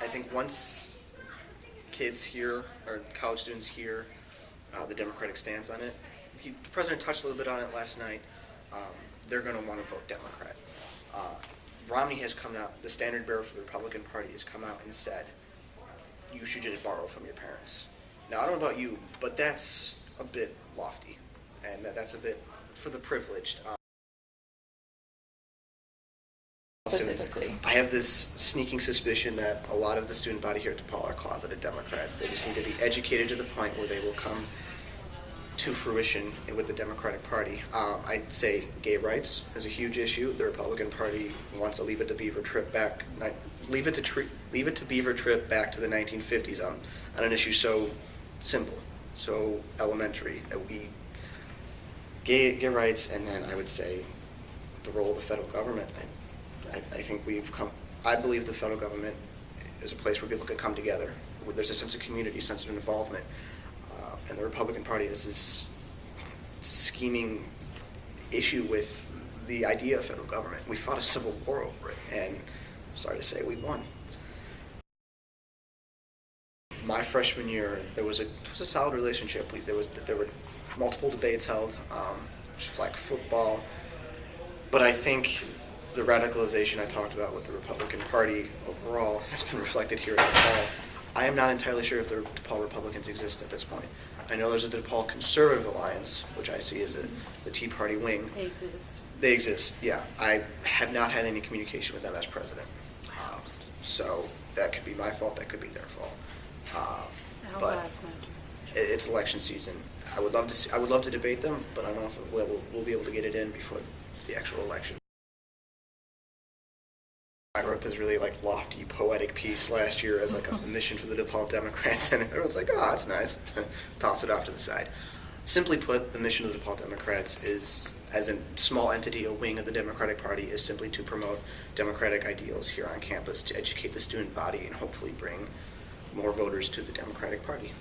I think once kids hear, or college students hear, the Democratic stance on it, the president touched a little bit on it last night, they're going to want to vote Democrat. Romney has come out, the standard bearer for the Republican Party has come out and said, you should just borrow from your parents. Now, I don't know about you, but that's a bit lofty, and that's a bit for the privileged. Specifically. I have this sneaking suspicion that a lot of the student body here at DePaul are closeted Democrats. They just need to be educated to the point where they will come to fruition with the Democratic Party. I'd say gay rights is a huge issue. The Republican Party wants to leave it to Beaver trip back, leave it to Beaver trip back to the 1950s on an issue so simple, so elementary. That gay rights, and then I would say the role of the federal government. I think I believe the federal government is a place where people can come together, where there's a sense of community, sense of involvement. And the Republican Party has this scheming issue with the idea of federal government. We fought a civil war over it, and sorry to say, we won. My freshman year, there was a solid relationship. There were multiple debates held, flag football, but I think the radicalization I talked about with the Republican Party overall has been reflected here at DePaul. I am not entirely sure if the DePaul Republicans exist at this point. I know there's a DePaul Conservative Alliance, which I see as the Tea Party wing. They exist. They exist, yeah. I have not had any communication with them as president. So that could be my fault, that could be their fault. But it's election season. I would love to debate them, but I don't know if we'll be able to get it in before the actual election. I wrote this really lofty, poetic piece last year as a mission for the DePaul Democrats, and everyone's like, oh, that's nice. Toss it off to the side. Simply put, the mission of the DePaul Democrats is, as a small entity, a wing of the Democratic Party, is simply to promote democratic ideals here on campus, to educate the student body, and hopefully bring more voters to the Democratic Party.